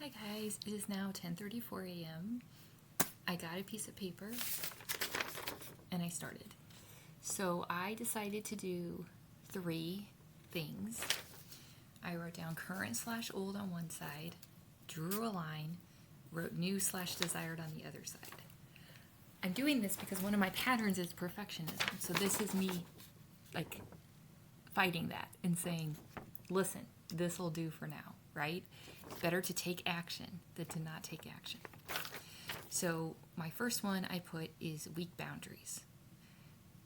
Hi guys, it is now 10:34 a.m. I got a piece of paper and I started. So I decided to do 3 things. I wrote down current/old on one side, drew a line, wrote new/desired on the other side. I'm doing this because one of my patterns is perfectionism. So this is me like fighting that and saying, listen, this will do for now, right? Better to take action than to not take action. So my first one I put is weak boundaries.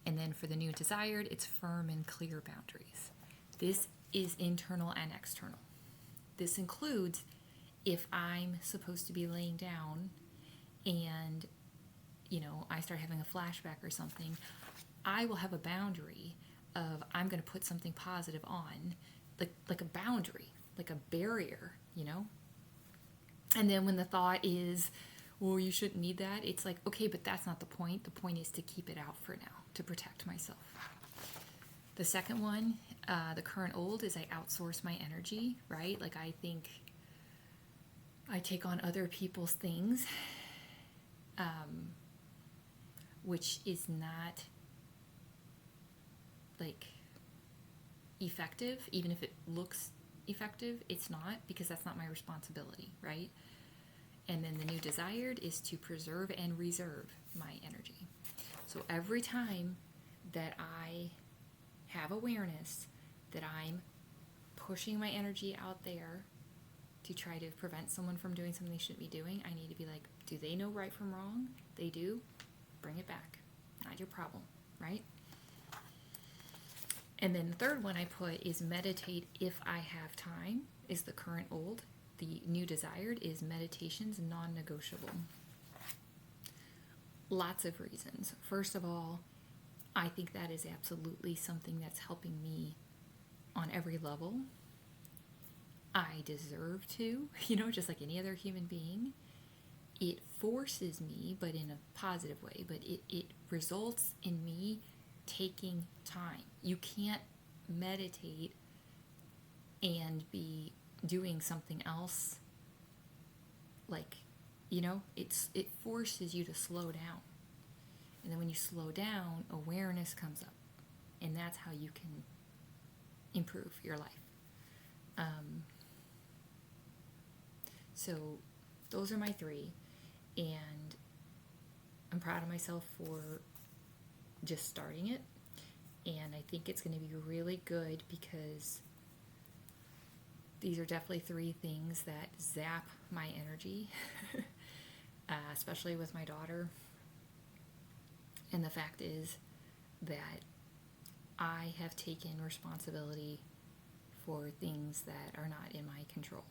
And then for the new desired, it's firm and clear boundaries. This is internal and external. This includes if I'm supposed to be laying down and, I start having a flashback or something, I will have a boundary of I'm going to put something positive on, like a boundary, like a barrier, And then when the thought is, well, you shouldn't need that, it's like, okay, but that's not the point. The point is to keep it out for now, to protect myself. The second one, the current old, is I outsource my energy, right? Like I think I take on other people's things, which is not like effective. Even if it looks effective, it's not, because that's not my responsibility, right? And then the new desired is to preserve and reserve my energy. So every time that I have awareness that I'm pushing my energy out there to try to prevent someone from doing something they shouldn't be doing, I need to be like, do they know right from wrong? They do? Bring it back. Not your problem, right? And then the third one I put is meditate if I have time, is the current old. The new desired is meditation's non-negotiable. Lots of reasons. First of all, I think that is absolutely something that's helping me on every level. I deserve to, just like any other human being. It forces me, but in a positive way, but it results in me taking time. You can't meditate and be doing something else, like, it forces you to slow down. And then when you slow down, awareness comes up, and that's how you can improve your life. So those are my 3, and I'm proud of myself for just starting it. And I think it's going to be really good because these are definitely 3 things that zap my energy, especially with my daughter. And the fact is that I have taken responsibility for things that are not in my control.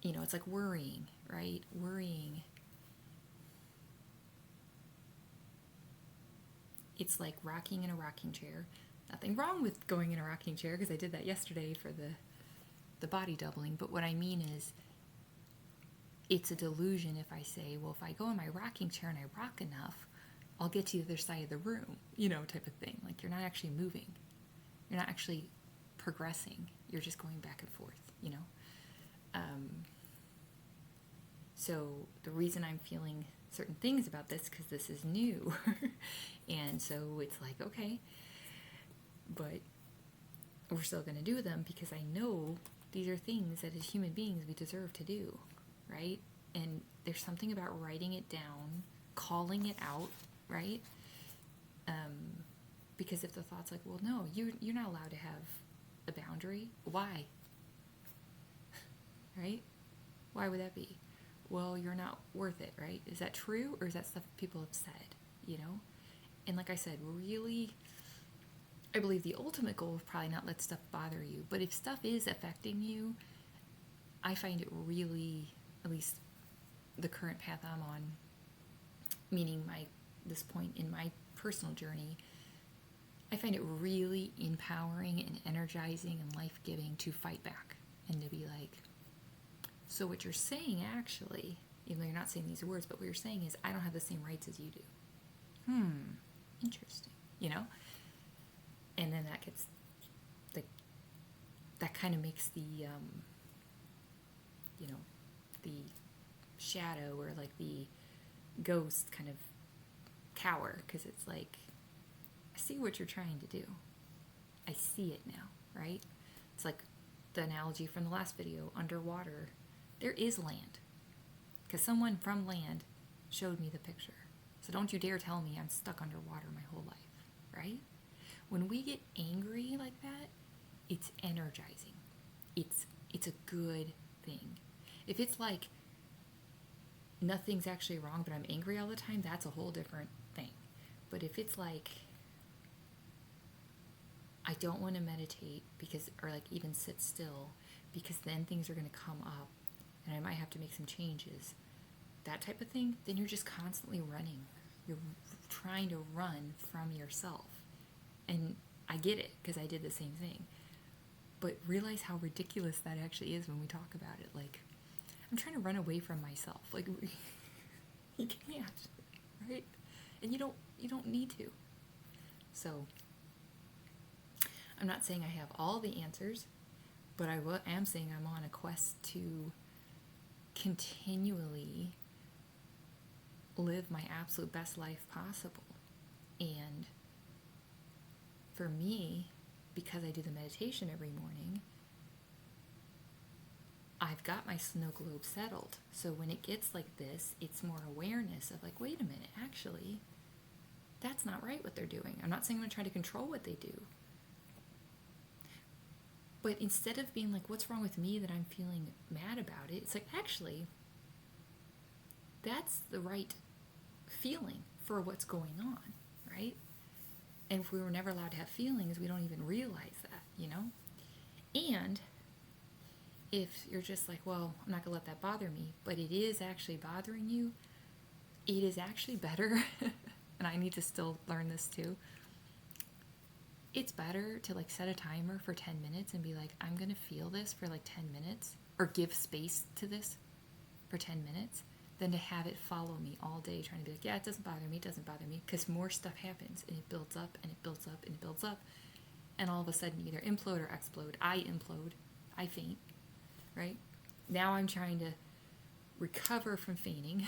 It's like worrying, right? Worrying. It's like rocking in a rocking chair. Nothing wrong with going in a rocking chair, because I did that yesterday for the body doubling. But what I mean is, it's a delusion if I say, well, if I go in my rocking chair and I rock enough, I'll get to the other side of the room, type of thing. Like, you're not actually moving. You're not actually progressing. You're just going back and forth, So the reason I'm feeling certain things about this, because this is new. And so it's like, okay, but we're still going to do them, because I know these are things that as human beings we deserve to do, right? And there's something about writing it down, calling it out, right? Because if the thought's like, well, no, you're not allowed to have a boundary. Why? Right? Why would that be? Well, you're not worth it, right? Is that true, or is that stuff people have said, And like I said, really, I believe the ultimate goal is probably not let stuff bother you. But if stuff is affecting you, I find it really, at least the current path I'm on, meaning this point in my personal journey, I find it really empowering and energizing and life-giving to fight back and to be like, so what you're saying, actually, even though you're not saying these words, but what you're saying is, I don't have the same rights as you do. Interesting, And then that gets, that kind of makes the shadow or like the ghost kind of cower, because it's like, I see what you're trying to do. I see it now, right? It's like the analogy from the last video, underwater, there is land. Because someone from land showed me the picture. So don't you dare tell me I'm stuck underwater my whole life, right? When we get angry like that, it's energizing. It's a good thing. If it's like nothing's actually wrong, but I'm angry all the time, that's a whole different thing. But if it's like, I don't want to meditate because, or like even sit still, because then things are going to come up and I might have to make some changes, that type of thing, then you're just constantly running. You're trying to run from yourself. And I get it, because I did the same thing. But realize how ridiculous that actually is when we talk about it. Like, I'm trying to run away from myself. Like, you can't, right? And you don't need to. So, I'm not saying I have all the answers, but I am saying I'm on a quest to continually live my absolute best life possible. And for me, because I do the meditation every morning, I've got my snow globe settled. So when it gets like this, it's more awareness of like, wait a minute, actually, that's not right what they're doing. I'm not saying I'm going to try to control what they do. But instead of being like, what's wrong with me that I'm feeling mad about it? It's like, actually, that's the right feeling for what's going on, right? And if we were never allowed to have feelings, we don't even realize that, you know? And if you're just like, well, I'm not going to let that bother me, but it is actually bothering you, it is actually better, and I need to still learn this too, it's better to like set a timer for 10 minutes and be like, I'm going to feel this for like 10 minutes, or give space to this for 10 minutes, than to have it follow me all day trying to be like, yeah, it doesn't bother me, because more stuff happens, and it builds up, and it builds up, and it builds up, and all of a sudden you either implode or explode. I implode. I faint, right? Now I'm trying to recover from fainting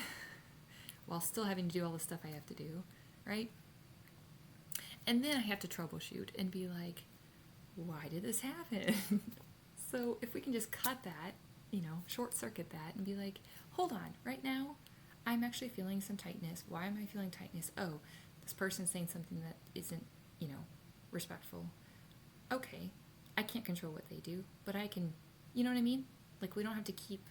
while still having to do all the stuff I have to do, right? And then I have to troubleshoot and be like, why did this happen? So if we can just cut that, short circuit that and be like, hold on, right now, I'm actually feeling some tightness. Why am I feeling tightness? Oh, this person's saying something that isn't, respectful. Okay, I can't control what they do, but I can, you know what I mean? Like, we don't have to keep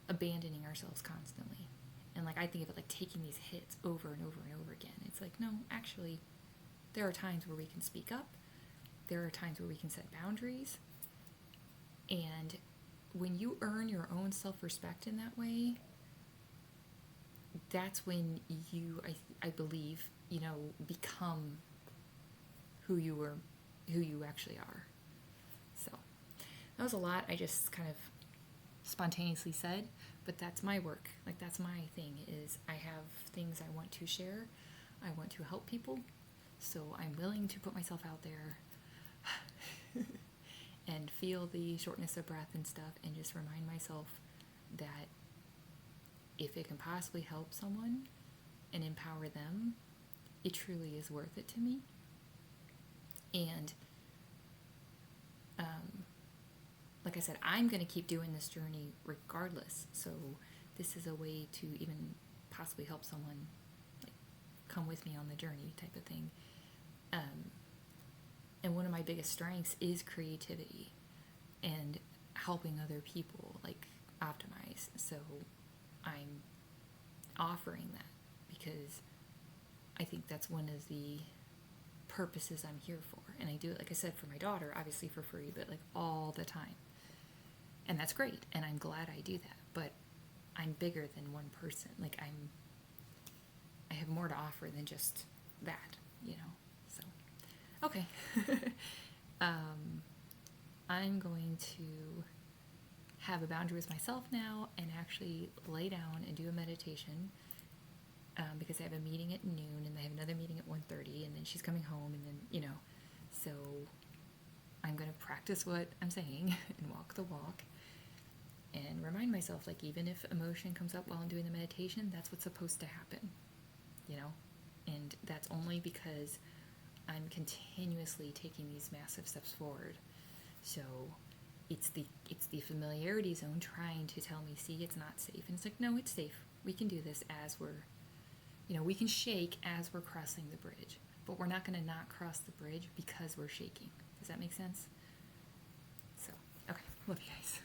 abandoning ourselves constantly. And like, I think of it like taking these hits over and over and over again. It's like, no, actually, there are times where we can speak up. There are times where we can set boundaries. And when you earn your own self-respect in that way, that's when you, I believe, become who you actually are. So that was a lot I just kind of spontaneously said, but that's my work. Like, that's my thing, is I have things I want to share. I want to help people. So I'm willing to put myself out there and feel the shortness of breath and stuff, and just remind myself that if it can possibly help someone and empower them, it truly is worth it to me. And like I said, I'm going to keep doing this journey regardless. So this is a way to even possibly help someone, like, come with me on the journey type of thing. And one of my biggest strengths is creativity and helping other people, like, optimize. So I'm offering that because I think that's one of the purposes I'm here for. And I do it, like I said, for my daughter, obviously for free, but like all the time. And that's great, and I'm glad I do that. But I'm bigger than one person. Like, I have more to offer than just that, So, okay. I'm going to have a boundary with myself now and actually lay down and do a meditation, because I have a meeting at noon, and I have another meeting at 1:30, and then she's coming home, and then, so I'm going to practice what I'm saying and walk the walk and remind myself, like, even if emotion comes up while I'm doing the meditation, that's what's supposed to happen, you know? And that's only because I'm continuously taking these massive steps forward. So it's the familiarity zone trying to tell me, see, it's not safe. And it's like, no, it's safe. We can do this as we're, we can shake as we're crossing the bridge. But we're not going to not cross the bridge because we're shaking. Does that make sense? So, okay. Love you guys.